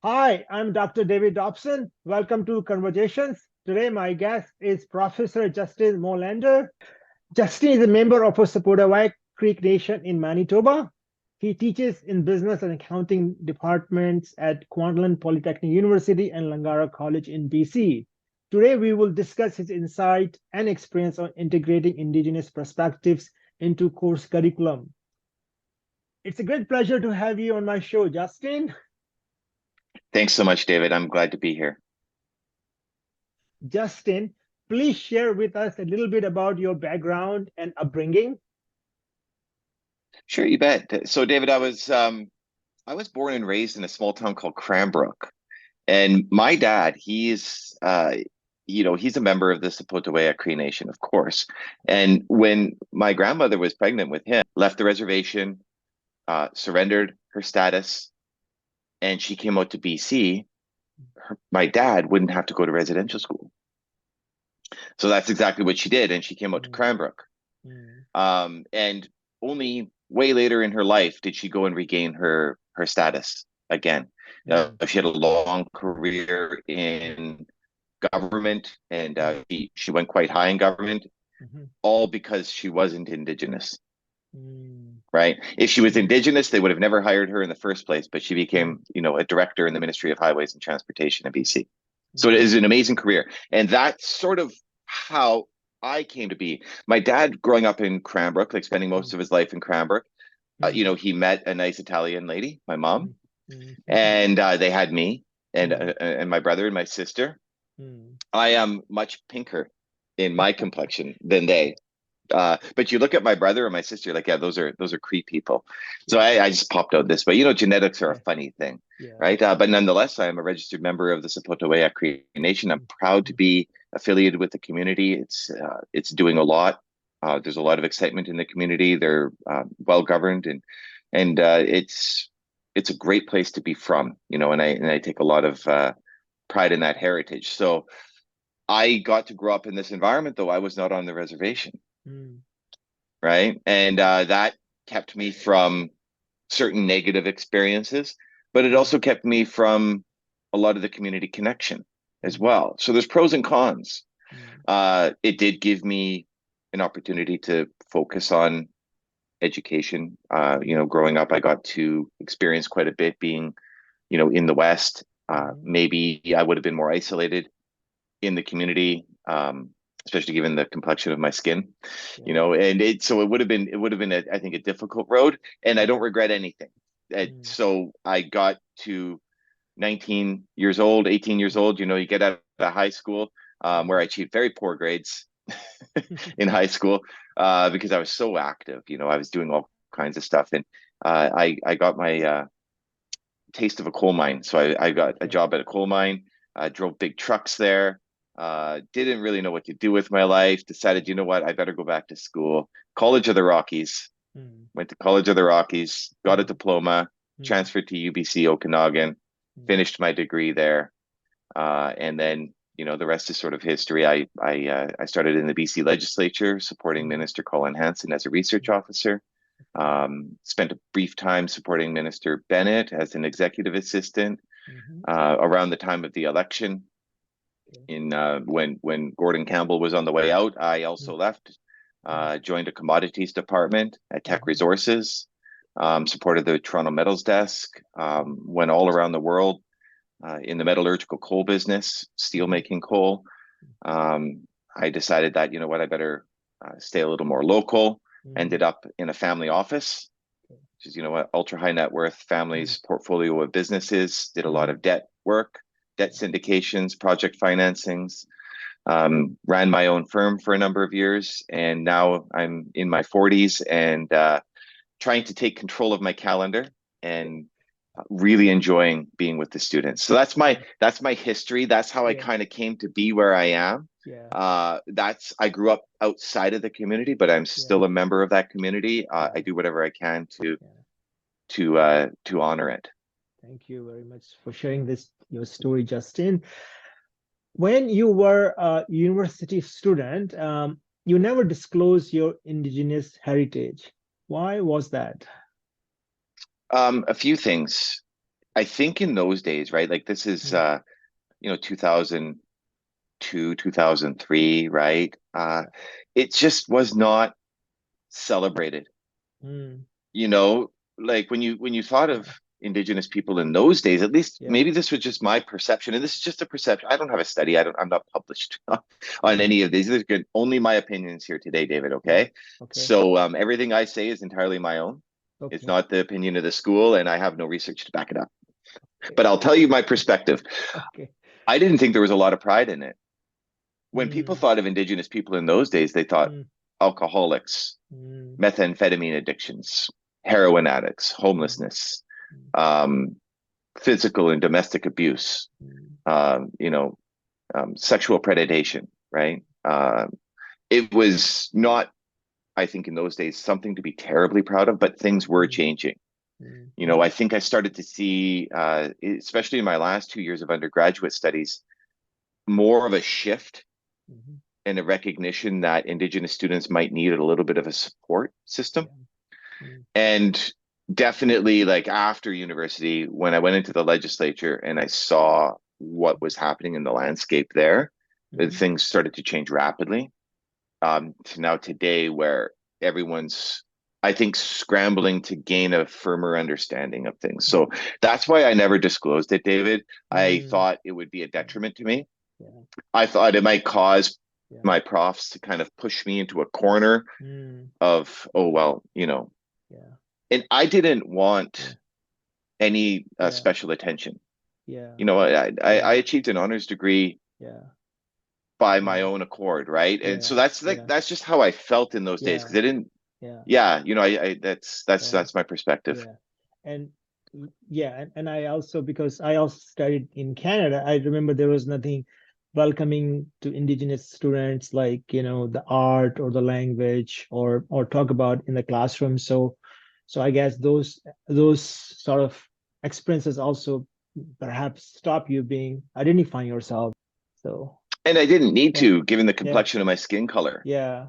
Hi, I'm Dr. David Dobson. Welcome to Conversations. Today, my guest is Professor Justin Molander. Justin is a member of a Sapotaweyak Cree Nation in Manitoba. He teaches in business and accounting departments at Kwantlen Polytechnic University and Langara College in BC. Today, we will discuss his insight and experience on integrating Indigenous perspectives into course curriculum. It's a great pleasure to have you on my show, Justin. Thanks so much, David. I'm glad to be here. Justin, please share with us a little bit about your background and upbringing. Sure, you bet. So, David, I was born and raised in a small town called Cranbrook, and my dad, he's a member of the Sapotaweyak Cree Nation, of course. And when my grandmother was pregnant with him, left the reservation, surrendered her status, and she came out to BC. My dad wouldn't have to go to residential school, so that's exactly what she did, and she came out to Mm, Cranbrook. mm, And only way later in her life did she go and regain her status again. mm, She had a long career in government, and mm, she went quite high in government, mhm, all because she wasn't Indigenous. mm, Right? If she was mm, Indigenous, they would have never hired her in the first place. But she mm, became, a director in the Ministry of Highways and Transportation in BC. So it is an mm, amazing career, and that's sort of how I came to be. My dad, growing up in Cranbrook, like spending most mm, of his life in Cranbrook, mm, he met a nice Italian lady, my mom, mm, mm, mhm, and they had me mm, and my brother and my sister. mm, I am much pinker in my complexion than they. But you look at my brother and my sister, like, yeah, those are Cree people. So yeah, I just popped out this way. Genetics are a yeah, funny thing, yeah. right? But nonetheless, I am a registered member of the Sapotaweyak Cree Nation. I'm Mm, proud to mm, be affiliated with the community. It's doing a lot. There's a lot of excitement in the community. They're well governed, and it's a great place to be from. And I take a lot of pride in that heritage. So I got to grow up in this environment, though I was not on the reservation, mm, right? And mm, that kept me from certain negative experiences, but it mm, also kept me from a lot of the community connection as mm, well. So there's pros and cons. mm, It did give me an opportunity to focus on education. Growing up, I got to experience quite a bit being, in the West. mm, Maybe I would have been more isolated in the community, especially given the complexion of my skin, yeah, and it would have been I think a difficult road, and I don't mm, regret anything. mm, So I got to 19 years old, 18 years mm, old, you get out of high school, where mm, I achieved very poor grades in high school, because I was so active. I was doing all kinds of stuff, and I got my taste of a coal mine. So I got a okay. job at a coal mine, drove big trucks there, didn't really know what to do with my life, decided, you know what, I better go back to school. College of the Rockies, Mm, went to College of the Rockies, got a mm, diploma, mm, transferred to UBC Okanagan, mm, finished my degree there. And then, the rest is sort of history. I started in the BC legislature supporting mm, Minister Colin Hanson as a research mm, officer. okay. Spent a brief time supporting Minister Bennett as an executive assistant, Mhm, around the time of the election. okay. In When Gordon Campbell was on the way out, I Mm, also left, mm, joined a commodities department at Teck mhm, Resources, supported the Toronto Metals Desk, went all around the world, in the metallurgical coal business, steel mhm, making coal. Um, I decided that, you know what, I better stay a little more local. mm, Ended up in a family office, okay. which is, what, ultra high net worth Mm, families portfolio of businesses. Did a lot mhm, of debt work, debt yeah. syndications, project financings. Ran my own firm for a number of years, and now I'm in my 40s, and trying to take control of my calendar, and really enjoying being with the students. So Mm, that's my history. That's how I yeah, kind of came to be where I am. yeah, That's I grew up outside of the community, but I'm yeah, still a member of that community. I yeah, do whatever I can to yeah. to uh, to honor it. Thank you very much for sharing this your story, Justin. When you were a university student, you never disclosed your Indigenous heritage. Why was that? A few things. I think in those days, right? Like this is, 2002, 2003, right? It just was not celebrated. Mm, You know, like when you thought of Indigenous people in those days, at least yeah. maybe this was just my perception, and this is just a perception. I don't have a study. I'm not published on Mm, any of these. These are good. Only my opinions here today, David. yeah. Okay. Okay. So everything I say is entirely my own. It's Okay. not the opinion of the school, and I have no research to back it up. Okay. But I'll tell you my perspective. Okay. I didn't think there was a lot of pride in it. When people Mm, thought of Indigenous people in those days, they thought mm, alcoholics, mm, methamphetamine addictions, heroin addicts, mm, homelessness, mm, um, physical and domestic abuse, mm, um, you know, sexual predation, right? It was not, I think, in those days, something to be terribly proud of, but things were mm, changing. mm, You know, mm, I think I started to see, especially in my last 2 years of undergraduate studies, more of a shift mhm, and a recognition that Indigenous students might need a little bit of a support system. yeah. Mm, And definitely, like after university, when I went into the legislature and I saw what was happening in the landscape there, mhm, things started to change rapidly. To now today, where everyone's, I think, scrambling to gain a firmer understanding of things. mhm, So that's why I never disclosed it, David. I mm, thought it would be a yeah. detriment to me. Yeah. I thought it might cause Yeah. my profs to kind of push me into a corner Mm, of, oh, well, yeah. and I didn't Yeah. want any Yeah. special attention. Yeah. I Yeah. achieved an honors degree Yeah. by my Yeah. own accord, right? And Yeah. so that's like Yeah. that's just how I felt in those days Yeah. because I didn't. Yeah. Yeah, I that's that's Yeah. that's my perspective. Yeah. And yeah, and I also, because I also studied in Canada, I remember there was nothing welcoming to Indigenous students, like, the art or the language, or talk about in the classroom. So I guess those sort of experiences also perhaps stop you being identifying yourself. So And I didn't need yeah, to, given the yeah, complexion of my skin color, yeah,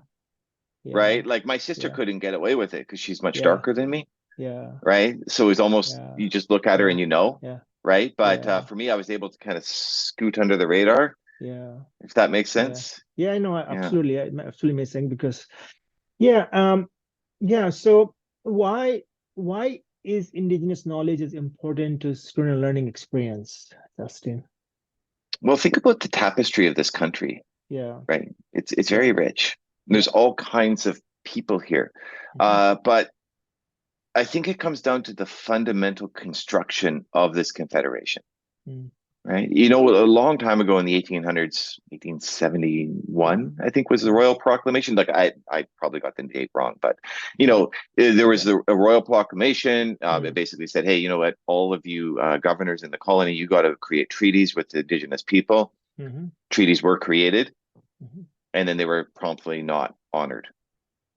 yeah, right? Like my sister yeah, couldn't get away with it because she's much yeah, darker than me, yeah, right? So it's almost yeah, you just look at her yeah, and you know, yeah, right? But yeah, for me, I was able to kind of scoot under the radar, yeah. if that makes Yeah. sense. Yeah, I know, Yeah. absolutely. Absolutely amazing because yeah, yeah, so why is Indigenous knowledge is important to student learning experience, Justin? Well, think about the tapestry of this country, Yeah, right? It's very yeah, rich. There's yeah. all kinds of people here. Hmm. But I think it comes down to the fundamental construction of this confederation, Mm, right? You know, a long time ago in the 1800s, yeah, 1871, I think was the yeah, Royal Proclamation. Like I probably got the date wrong, but yeah, there was yeah. a Royal Proclamation. It Mm, basically said, hey, you know what? All of you governors in the colony, you got to create treaties with the Indigenous people. hmm, Treaties were created, hmm, and then they were promptly not honored,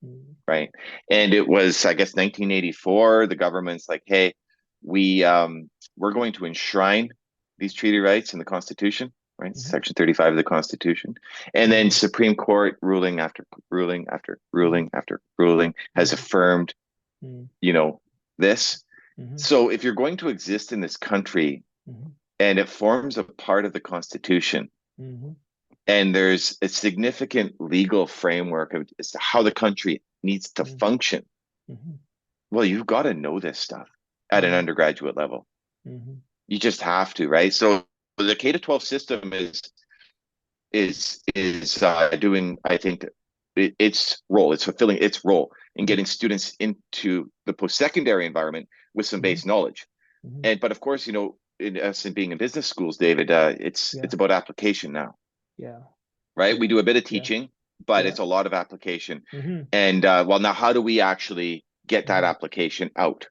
mm, right? And it was, I guess, 1984. The government's like, hey, we're going to enshrine these treaty rights in the Constitution, right? hmm, Section 35 of the Constitution. And then hmm, Supreme Court ruling after ruling after ruling after ruling has hmm, affirmed, hmm, you know, this. hmm, So if you're going to exist in this country hmm, and it forms a part of the Constitution, hmm, and there's a significant legal framework of as to how the country needs to hmm, function. hmm, Well, you've got to know this stuff at an hmm, undergraduate level. hmm, You just have to, right? So the K to 12 system is doing, I think, its role. It's fulfilling its role in hmm, getting students into the post-secondary environment with some hmm, base knowledge. hmm. But of course, in us and being in business schools, David, it's Yeah, about application now, yeah, right? We yeah, do a bit of yeah, teaching, but yeah. it's a lot of application. Hmm. And well, now how do we actually get that Hmm. application out?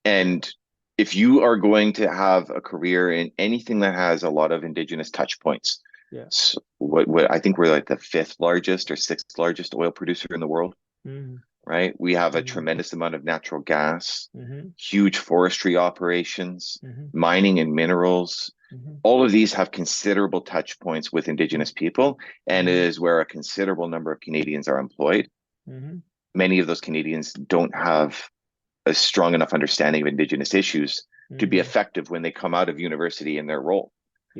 Yeah. And if you are going to have a career in anything that has a lot of Indigenous touch points, Yeah. so what I think we're like the fifth largest or sixth largest oil producer in the world, Mm, right? We have a mm, tremendous amount of natural gas, mhm, huge forestry operations, mhm, mining and minerals. mhm, All of these have considerable touch points with mm, Indigenous people, and it mhm, is where a considerable number of Canadians are employed. mhm, Many of those Canadians don't have a strong enough understanding of Indigenous issues to be effective when they come out of university in their role.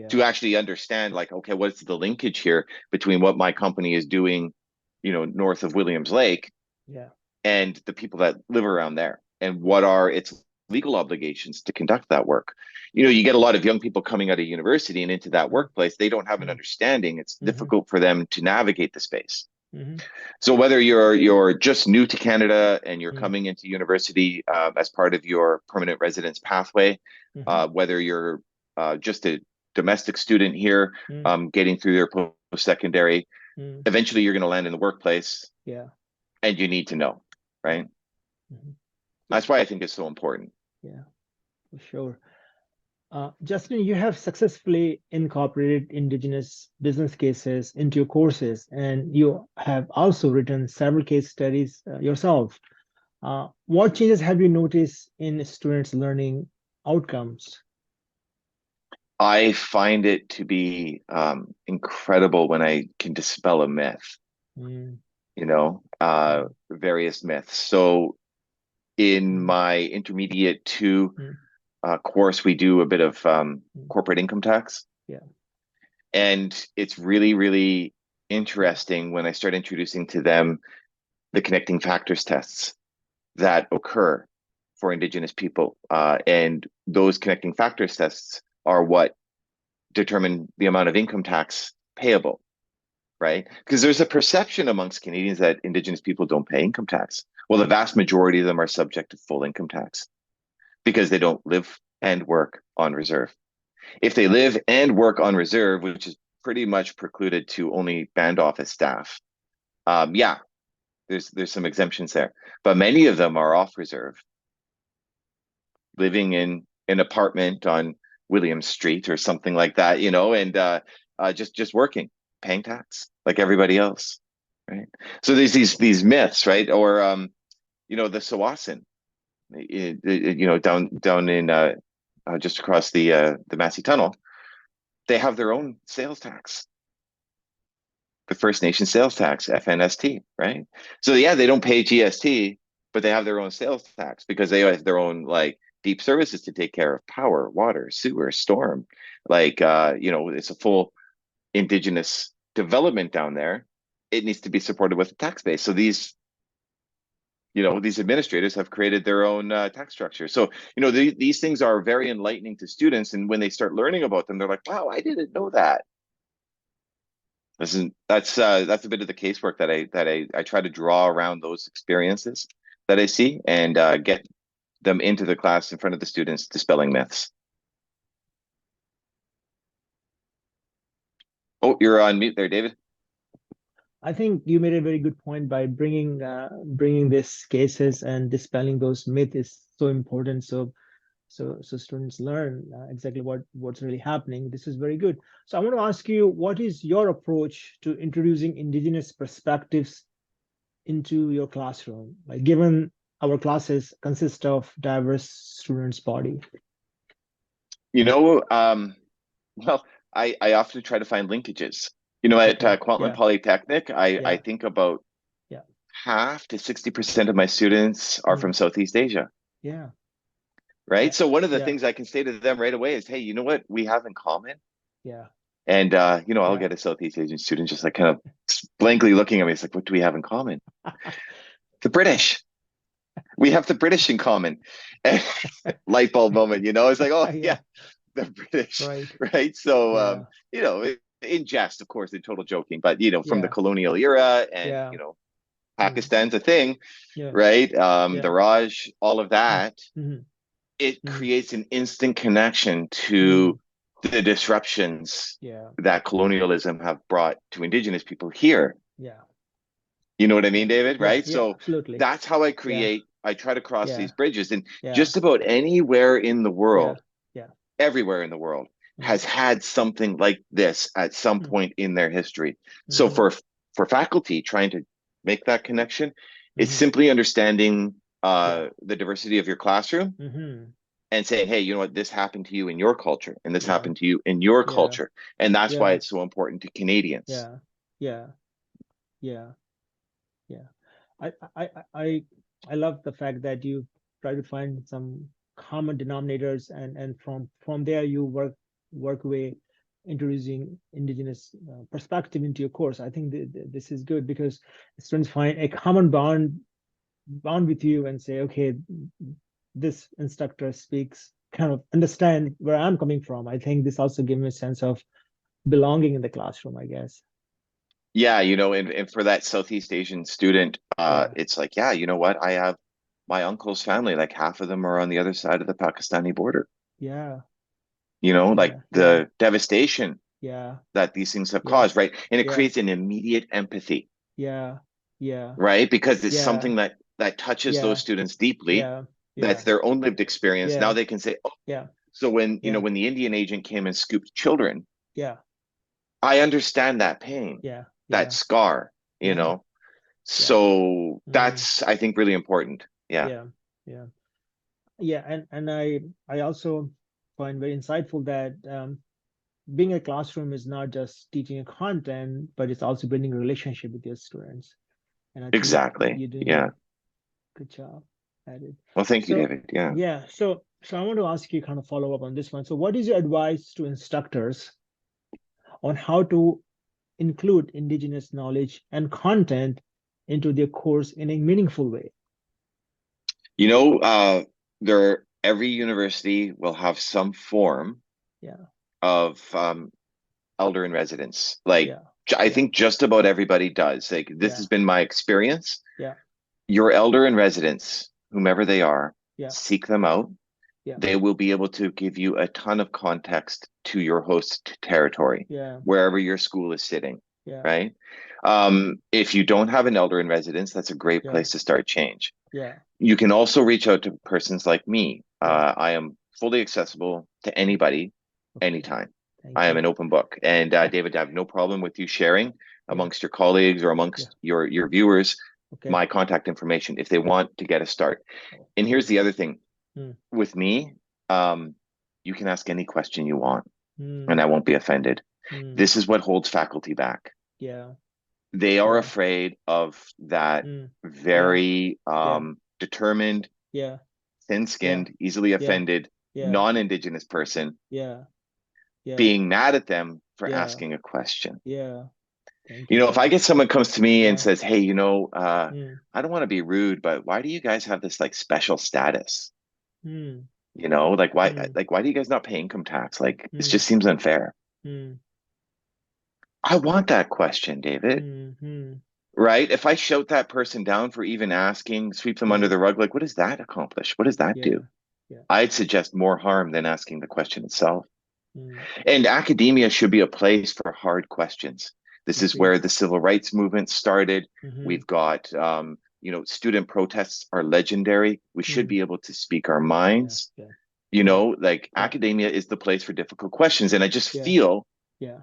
To actually understand, like, okay, what's the linkage here between what my company is doing, north of Williams Lake, and the people that live around there, and what are its legal obligations to conduct that work. You get a lot of young people coming out of university and into that workplace. They don't have an understanding. It's difficult for them to navigate the space. So whether you're just new to Canada and you're coming into university as part of your permanent residence pathway, whether you're just a domestic student here, getting through their post-secondary, eventually you're going to land in the workplace, and you need to know, right? That's why I think it's so important. Yeah, for sure. Justin, you have successfully incorporated Indigenous business cases into your courses, and you have also written several case studies yourself. What changes have you noticed in students' learning outcomes? I find it to be incredible when I can dispel a myth, various myths. So in my intermediate 2 course, we do a bit of corporate income tax. And it's really, really interesting when I start introducing to them the connecting factors tests that occur for Indigenous people. And those connecting factors tests are what determine the amount of income tax payable, right? Because there's a perception amongst Canadians that Indigenous people don't pay income tax. Well, the vast majority of them are subject to full income tax because they don't live and work on reserve. If they live and work on reserve, which is pretty much precluded to only band office staff, there's some exemptions there. But many of them are off reserve, living in an apartment on Williams Street or something like that, and just working, paying tax like everybody else, right? So there's these myths, right? Or the Sawasin, down in just across the Massey Tunnel, they have their own sales tax, the First Nation sales tax, FNST, right? So they don't pay GST, but they have their own sales tax because they have their own deep services to take care of: power, water, sewer, storm. It's a full Indigenous development down there. It needs to be supported with a tax base. So these administrators have created their own tax structure. So, these things are very enlightening to students. And when they start learning about them, they're like, wow, I didn't know that. That's a bit of the casework that I try to draw around those experiences that I see and get them into the class in front of the students, dispelling myths. Oh, you're on mute there, David. I think you made a very good point by bringing these cases and dispelling those myths is so important. So students learn exactly what's really happening. This is very good. So I want to ask you, what is your approach to introducing Indigenous perspectives into your classroom, given our classes consist of diverse students' body? Well, I often try to find linkages. At Kwantlen Polytechnic, I think about half to 60% of my students are from Southeast Asia. Right. So one of the things I can say to them right away is, hey, you know what we have in common? And I'll get a Southeast Asian student just kind of blankly looking at me. It's like, what do we have in common? The British. We have the British in common. Light bulb moment, it's like, oh yeah, the British, right? So in jest, of course, in total joking, but from the colonial era, and Pakistan's a thing, right? The Raj, all of that. It creates an instant connection to the disruptions that colonialism have brought to Indigenous people here. You know what I mean, David? Right? So absolutely. That's how I create. I try to cross these bridges, and just about anywhere in the world, everywhere in the world has had something like this at some point in their history. So for faculty trying to make that connection, it's simply understanding the diversity of your classroom and saying, hey, you know what, this happened to you in your culture, and this happened to you in your culture. And that's why it's so important to Canadians. I love the fact that you try to find some common denominators, and from there you work way introducing Indigenous perspective into your course. I think this is good because students find a common bond with you and say, okay, this instructor speaks, kind of understand where I'm coming from. I think this also gives me a sense of belonging in the classroom, I guess. Yeah, and for that Southeast Asian student, Yeah. it's like, yeah, you know what? I have my uncle's family, like half of them are on the other side of the Pakistani border. Yeah. Like Yeah. Yeah. the devastation Yeah. that these things have Yeah. caused, right? And it Yeah. creates an immediate empathy, Yeah. Yeah. right? Because it's Yeah. something that touches those Yeah. students deeply. Yeah. That's Yeah. their own lived experience. Now Yeah. they can say, oh, Yeah. so when, Yeah. when the Indian agent came and scooped children, Yeah. I understand that pain, Yeah. that Yeah. scar, you Yeah. know? Yeah. So Mm, that's, I think, really important. Yeah. yeah. Yeah. Yeah. And I also find very insightful that being a classroom is not just teaching a content, but it's also building a relationship with your students. And I think Exactly. you're doing a Yeah. good job at it. Well, thank you, So David. Yeah. yeah, so I want to ask you kind of follow up on this one. So what is your advice to instructors on how to include Indigenous knowledge and content into their course in a meaningful way? You know, every university will have some form Yeah, of elder in residence. Like, yeah, I yeah, think just about everybody does. Like, this yeah, has been my experience. yeah, Your elder in residence, whomever they are, yeah, seek them out. yeah, They will be able to give you a ton of context to your host territory, yeah, wherever your school is sitting, yeah, right? If you don't have an elder in residence, that's a great yeah, place to start change. yeah, You can also reach out to persons like me. yeah. I am fully accessible to anybody, Okay, anytime. I thank am you. an open book. And David, I have no problem with you sharing Yeah, amongst your colleagues or yeah, amongst your viewers okay, my contact information if they want to get a start. And here's okay. the other thing Mm, with me, you can ask any question you want, and mm, I won't be offended. mm, This is what holds faculty back. yeah, They are yeah, afraid of that mm, yeah, very yeah, determined, yeah, yeah, thin-skinned, easily yeah, offended, yeah, non-Indigenous person yeah, yeah, being mad at them for yeah, asking a question. yeah. Thank you. If I get someone comes to me and Yeah. says, "Hey, Mm, I don't want to be rude, but why do you guys have this like special status? mm, Like why mm, why do you guys not pay income tax? Like it mm, just seems unfair." mm, I want that question, David. mm, mm. Right? If I shout that person down for even asking, sweep them under Yeah, the rug, like what does that accomplish? What does that yeah, do? yeah. I'd suggest more harm than asking the question itself. Mm, And academia should be a place for hard questions. This is agree. where the civil rights movement started. Mm-hmm. We've got, student protests are legendary. We should Mm, be able to speak our yeah, minds. yeah, yeah, Like yeah, academia is the place for difficult questions. And I just yeah, feel, yeah,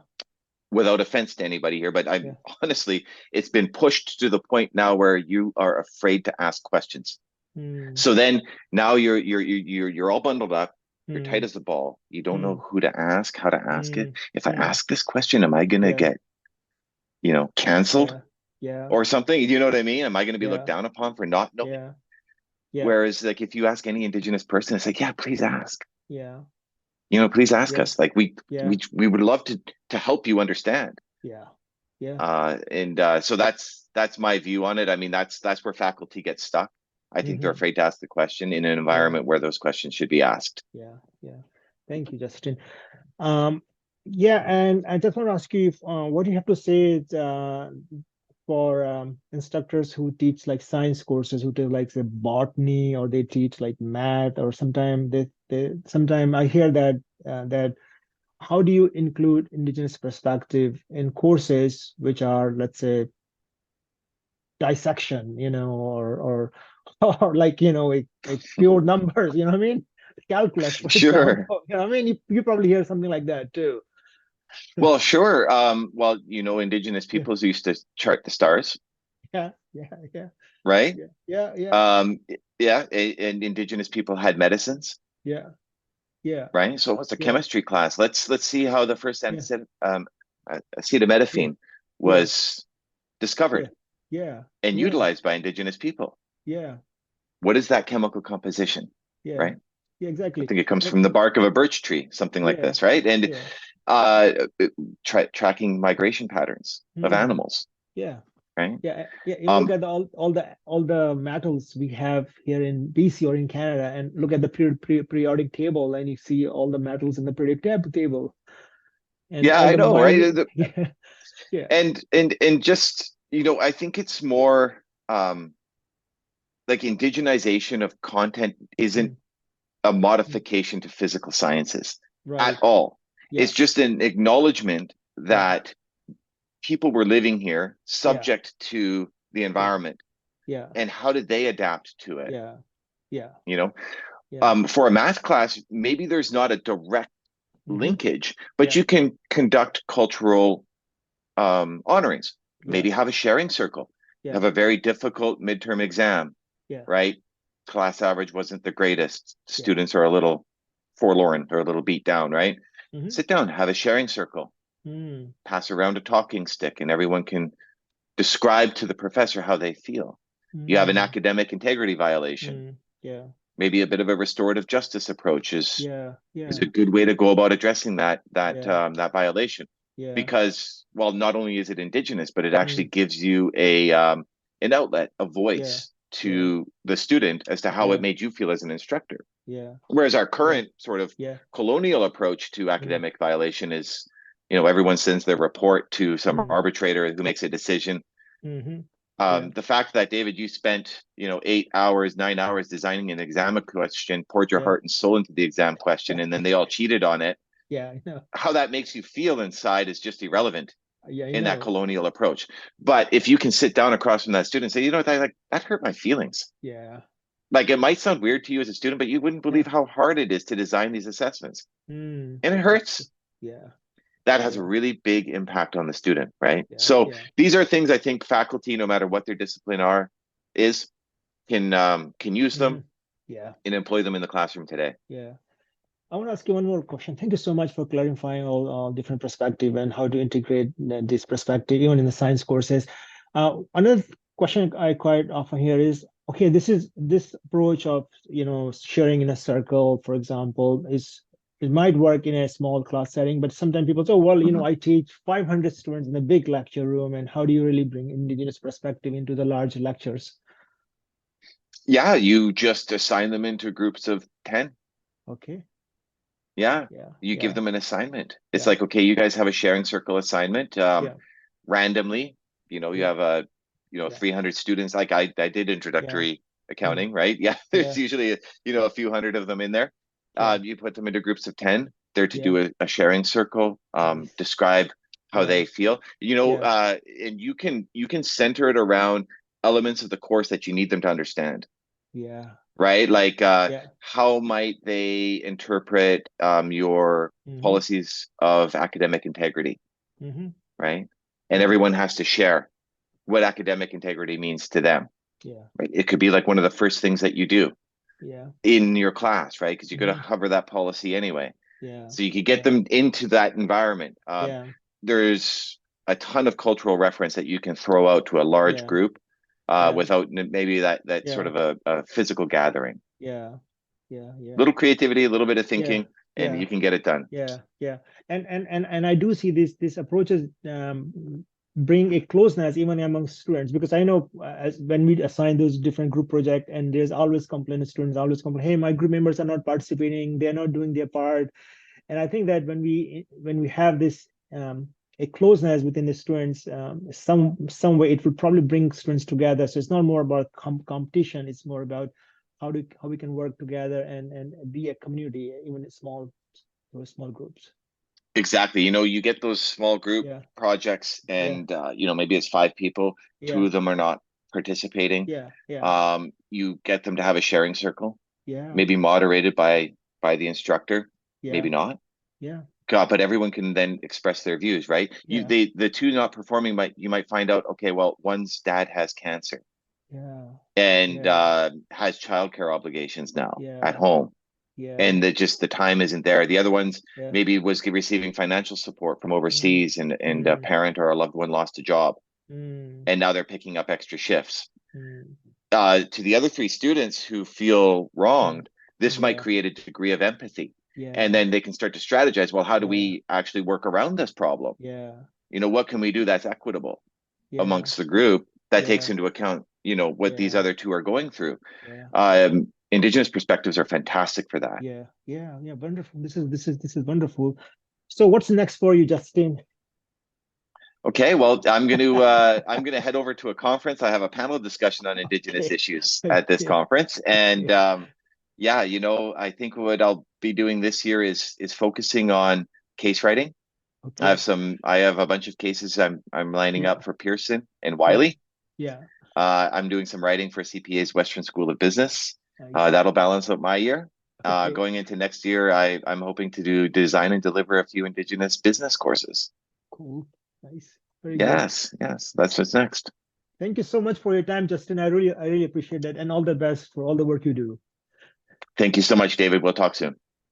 without offense to anybody here, but I'm yeah. honestly, it's been pushed to the point now where you are afraid to ask questions. Mm, So then now you're all bundled up. You're tight mm, as a ball. You don't know mm, who to ask, how to ask it. mm, If I mm. ask this question, am I gonna Yeah, get, canceled yeah, yeah, or something? You know what I mean? Am I gonna be looked yeah, down upon for not knowing? yeah, yeah, Whereas like if you ask any Indigenous person, it's like, yeah, please ask. yeah, Please ask yeah, us. Like yeah, we would love to help you understand. yeah, yeah. And so that's my view on it. I mean, that's where faculty gets stuck. I think they're Mm-hmm. afraid to ask the question in an Yeah, environment where those questions should be asked. yeah, yeah. Thank you, Justin. Um, yeah, and I just want to ask you if, what do you have to say for instructors who teach like science courses, who do like say botany, or they teach like math, or sometimes sometimes I hear that how do you include Indigenous perspective in courses which are, let's say, dissection, or or like, like pure numbers, you know what I mean? Calculus, for Sure. example. You know what I mean? You probably hear something like that too. Well, sure. Well, Indigenous Yeah, peoples used to chart the stars, yeah, yeah, yeah, right? yeah, yeah, yeah, Um, yeah, and Indigenous people had medicines, yeah, yeah, right? So what's a yeah, chemistry class? Let's see how the first yeah, yeah, acetaminophen yeah, was yeah, discovered yeah, and yeah, utilized by Indigenous people. yeah, What is that chemical composition, yeah, right? Yeah, I exactly. think it comes But from the bark of a birch tree, something like yeah, this, right? And yeah. uh, tracking migration patterns of Hmm. animals, Yeah. right? Yeah, yeah. You look Um, at all the metals we have here in BC or in Canada, and look at the periodic table, and you see all the metals in the periodic table, and yeah, all I the know, right? mining. Yeah, yeah. And just, I think it's more like indigenization of content isn't Mm, a mm. modification to physical sciences at Right. all. Yeah, It's just an acknowledgement yeah, that people were living here yeah, subject to the yeah, environment, yeah, and how did they adapt to it, yeah, yeah, you know? yeah. For a math class, maybe there's not a direct Mm-hmm. linkage, but Yeah, you can conduct cultural honorings, yeah, maybe have a sharing circle, yeah, have a very difficult midterm exam, yeah, right? Class average wasn't the greatest. yeah. Students are a little forlorn, they're a little beat down, right? Mm-hmm. Sit down, have a sharing circle, Mm, pass around a talking stick, and everyone can describe to the professor how they feel. You have an mm, academic integrity violation. yeah, Maybe a bit of a restorative justice approach yeah, is yeah, a good way to go about addressing yeah, that violation, yeah. because, well, not only is it indigenous, but it actually Mm, gives you a an outlet, a yeah, voice yeah, to the student as to how it yeah, made you feel as an instructor. yeah, Whereas our yeah, current sort of yeah. colonial approach to Mm, academic violation is, everyone sends their report to some mm, arbitrator who makes a decision. mm-hmm. Yeah, The fact that, David, you spent 8 hours, 9 hours designing an exam question, poured your yeah, heart and soul into the exam question, and then they all cheated on it. yeah. I know. How that makes you feel inside is just irrelevant Yeah, I in that know. colonial approach. But if you can sit down across from that student and say, that hurt my feelings. Yeah, Like, it might sound weird to you as a student, but you wouldn't yeah. believe how hard it is to design these assessments, Mm, and it that's true. hurts. Yeah, That has a yeah, really big impact on the student, right? yeah, So yeah. these are things I think faculty, no matter what their discipline is, can use Mm-hmm. them Yeah, and employ them in the classroom today. yeah. I want to ask you one more question. Thank you so much for clarifying all different perspective and how to integrate this perspective even in the science courses. Another question I quite often hear is, okay, this approach of sharing in a circle, for example, it might work in a small class setting, but sometimes people say, oh, well, Mhm. I teach 500 students in a big lecture room, and how do you really bring Indigenous perspective into the large lectures? Yeah, you just assign them into groups of 10. Okay, Yeah, yeah, you give yeah, them an assignment. It's yeah, like, okay, you guys have a sharing circle assignment. yeah, Randomly, you yeah, have yeah, 300 students. Like I did yeah, introductory mm, accounting, right? Yeah, there's yeah, usually a few hundred of them in there. yeah. You put them into groups of 10. They're to Yeah, do a sharing circle, nice. describe how Yeah, they feel, yeah, and you can center it around elements of the course that you need them to understand, yeah, right? Like, yeah. how might they interpret your Mm-hmm, policies of academic integrity, mm-hmm, right? And yeah, everyone has to share what academic integrity means to them, yeah, right? It could be like one of the first things that you do yeah, in your class, right? Because you're going mm-hmm, to cover that policy anyway. yeah, So you could get yeah, them into that environment. yeah, There's a ton of cultural reference that you can throw out to a large yeah, group, yeah, without maybe that sort yeah, of a physical gathering. yeah, yeah, yeah, Little creativity, a little bit of yeah, thinking, and yeah, you can get it done. yeah, yeah. And I do see these approaches bring a closeness even among students, because I know as when we assign those different group project, and there's always complaint, students always complain, hey, my group members are not participating, they're not doing their part. And I think that when we have this a closeness within the students, some way it would probably bring students together. So it's not more about competition; it's more about how we can work together and be a community, even in small groups. Exactly. You get those small group Yeah, projects, yeah, and maybe it's 5 people, two yeah, of them are not participating. yeah, yeah, You get them to have a sharing circle, yeah, maybe moderated by the instructor, maybe yeah, not. yeah, God, but everyone can then express their views, right? yeah, The two not performing, you might find out, okay, well, one's dad has cancer yeah, and yeah, has childcare obligations now at yeah, home, yeah, and that just the time isn't there. The other one's yeah. maybe was receiving financial support from Mm, overseas, and a mm, parent or a loved one lost a job, mm, and now they're picking up extra shifts. mm, To the other three students who feel mm, wronged, this might Yeah. create a degree of empathy. Yeah. And then they can start to strategize, well, how do Yeah. we actually work around this problem? Yeah. You know, what can we do that's equitable Yeah. amongst the group that Yeah. takes into account, you know, what these Yeah. other two are going through? Yeah. Indigenous perspectives are fantastic for that. Yeah. Yeah. Yeah. Wonderful. This is wonderful. So what's next for you, Justin? Okay, well, I'm gonna head over to a conference. I have a panel discussion on Indigenous Okay. issues at this Okay. conference, and Okay. yeah, you know, I think what I'll be doing this year is focusing on case writing. Okay. I have a bunch of cases I'm lining Yeah. up for Pearson and Yeah. Wiley. Yeah. I'm doing some writing for CPA's Western School of Business. Nice. That'll balance out my year. Okay. Going into next year, I'm hoping to do design and deliver a few Indigenous business courses. Cool. Nice. Very good. Yes, yes, that's what's next. Thank you so much for your time, Justin. I really appreciate that, and all the best for all the work you do. Thank you so much, David. We'll talk soon.